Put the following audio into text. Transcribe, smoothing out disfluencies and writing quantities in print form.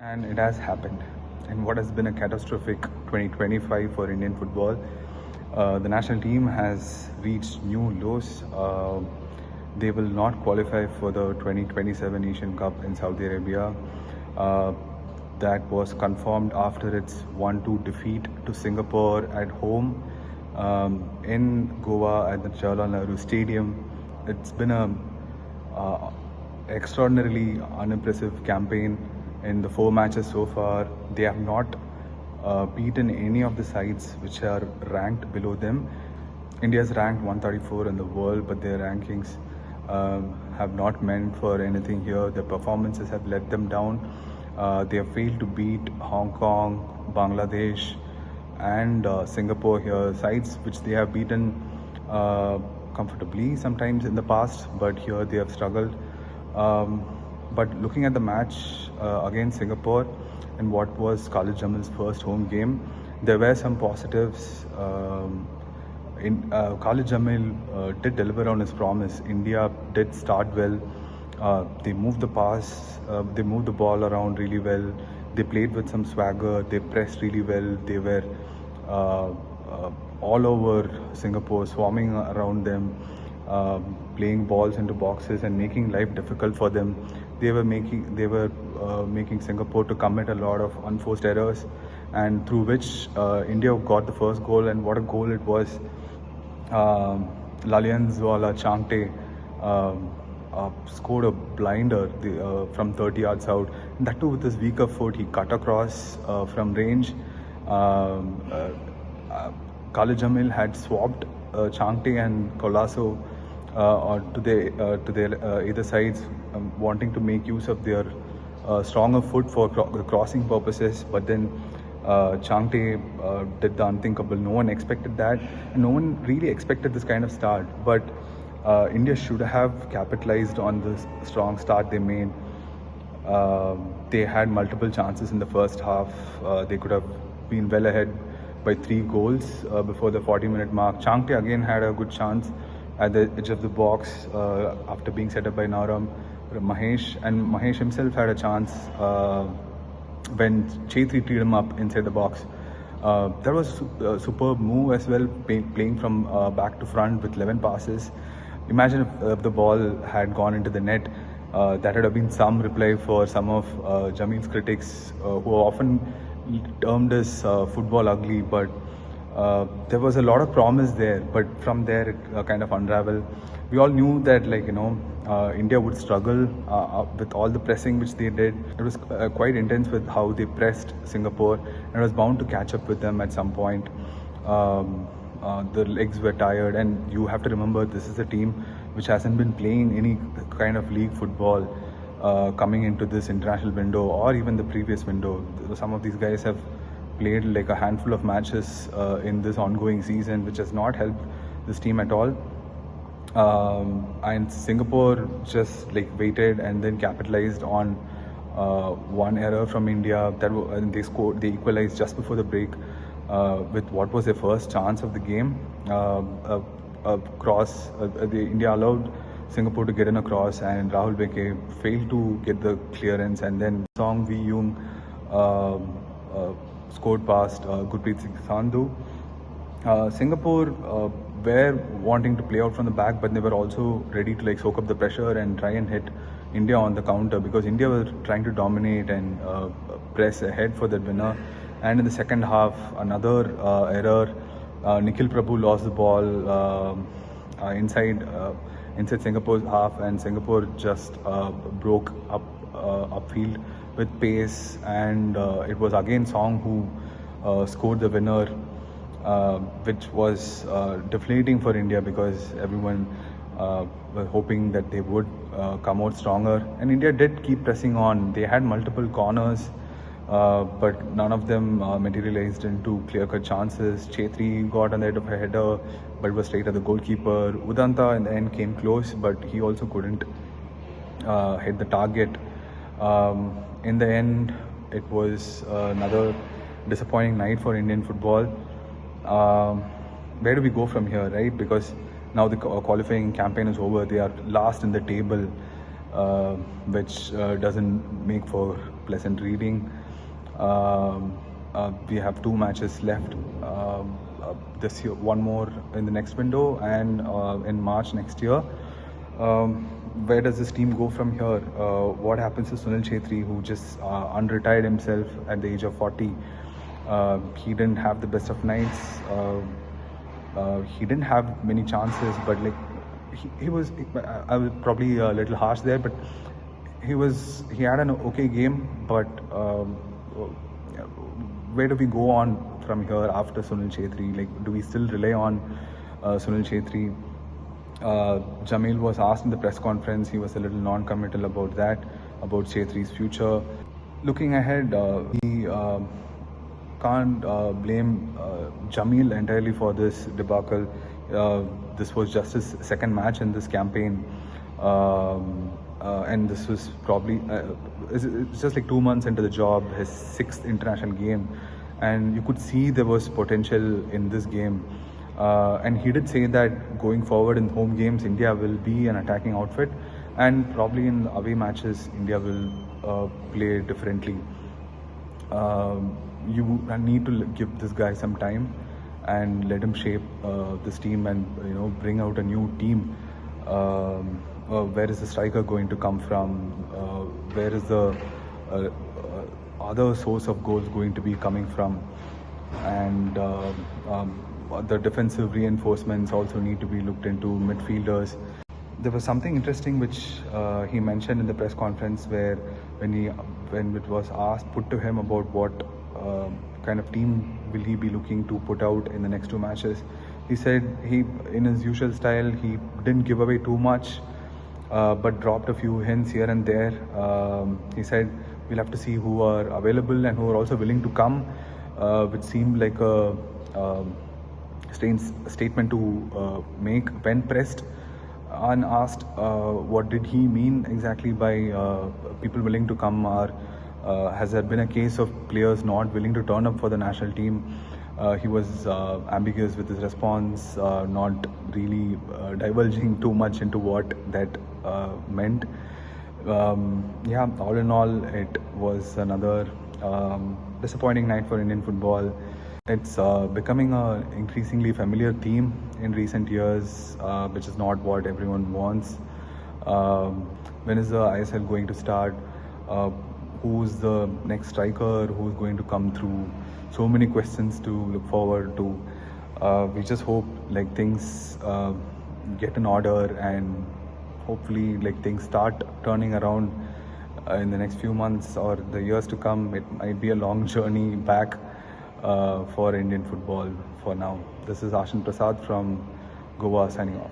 And it has happened. In what has been a catastrophic 2025 for Indian football, the national team has reached new lows. They will not qualify for the 2027 Asian Cup in Saudi Arabia. Uh, that was confirmed after its 1-2 defeat to Singapore at home in Goa at the Jawaharlal Nehru Stadium. It's been a uh, extraordinarily unimpressive campaign in the 4 matches so far. They have not beaten any of the sides which are ranked below them. India is ranked 134 in the world, but their rankings have not meant for anything here. Their performances have let them down. They have failed to beat Hong Kong, Bangladesh, and Singapore here, sides which they have beaten comfortably sometimes in the past, but here they have struggled. But looking at the match against Singapore and what was Khalid Jamil's first home game, there were some positives. Khalid Jamil did deliver on his promise. India did start well. They moved the pass, they moved the ball around really well. They played with some swagger. They pressed really well. They were all over Singapore, swarming around them, playing balls into boxes and making life difficult for them. They were making Singapore to commit a lot of unforced errors, and through which India got the first goal. And what a goal it was! Lalianzuala Changte scored a blinder from 30 yards out. And that too with his weaker foot. He cut across from range. Khalid Jamil had swapped Changte and Colasso to their either sides, wanting to make use of their stronger foot for crossing purposes. But then Changte did the unthinkable. No one expected that, and no one really expected this kind of start. But India should have capitalized on this strong start they made. They had multiple chances in the first half. They could have been well ahead by 3 goals before the 40-minute mark. Changte again had a good chance at the edge of the box after being set up by Naram Mahesh, and Mahesh himself had a chance when Chetri teed him up inside the box. That was a superb move as well, playing from back to front with 11 passes. Imagine if the ball had gone into the net. That would have been some reply for some of Jamil's critics, who often termed as football ugly, but there was a lot of promise there. But from there it kind of unraveled. We all knew that India would struggle with all the pressing which they did. It was quite intense with how they pressed Singapore, and it was bound to catch up with them at some point. The legs were tired, and you have to remember this is a team which hasn't been playing any kind of league football coming into this international window or even the previous window. Some of these guys have played like a handful of matches in this ongoing season, which has not helped this team at all. And Singapore just waited and then capitalized on one error from India. And they equalized just before the break with what was their first chance of the game. India allowed Singapore to get in a cross, and Rahul Beke failed to get the clearance, and then Song Wee Young scored past Gurpreet Singh Sandhu. Singapore were wanting to play out from the back, but they were also ready to soak up the pressure and try and hit India on the counter, because India were trying to dominate and press ahead for the winner. And in the second half, another error. Nikhil Prabhu lost the ball inside Singapore's half, and Singapore just broke up upfield with pace, and it was again Song who scored the winner, which was deflating for India, because everyone were hoping that they would come out stronger. And India did keep pressing on. They had multiple corners, but none of them materialized into clear-cut chances. Chetri got on the head of a header, but it was straight at the goalkeeper. Udanta in the end came close, but he also couldn't hit the target. In the end, it was another disappointing night for Indian football. Where do we go from here, right? Because now the qualifying campaign is over. They are last in the table. which doesn't make for pleasant reading. We have 2 matches left this year, one more in the next window, and in March next year. Where does this team go from here? What happens to Sunil Chhetri, who just unretired himself at the age of 40? He didn't have the best of nights. He didn't have many chances, but like he was, I was probably a little harsh there, but he had an okay game. But where do we go on from here after Sunil Chhetri? Like, do we still rely on Sunil Chhetri? Jamil was asked in the press conference. He was a little non-committal about that, about Chhetri's future. Looking ahead, we can't blame Jamil entirely for this debacle. This was just his second match in this campaign, and this was probably it's just like 2 months into the job, his 6th international game, and you could see there was potential in this game. And he did say that going forward in home games, India will be an attacking outfit, and probably in away matches, India will play differently. You need to give this guy some time and let him shape this team, and bring out a new team. Where is the striker going to come from? Where is the other source of goals going to be coming from? And the defensive reinforcements also need to be looked into. Midfielders. There was something interesting which he mentioned in the press conference, where when it was put to him about what kind of team will he be looking to put out in the next 2 matches, he said in his usual style, he didn't give away too much, but dropped a few hints here and there. He said we'll have to see who are available and who are also willing to come, which seemed like a strange statement to make when pressed and asked what did he mean exactly by people willing to come, or has there been a case of players not willing to turn up for the national team? He was ambiguous with his response, not really divulging too much into what that meant. Yeah, all in all, it was another disappointing night for Indian football. It's becoming an increasingly familiar theme in recent years, which is not what everyone wants. When is the ISL going to start? Who's the next striker? Who's going to come through? So many questions to look forward to. We just hope like things get in order, and hopefully like things start turning around in the next few months or the years to come. It might be a long journey back for Indian football for now. This is Ashin Prasad from Goa signing off.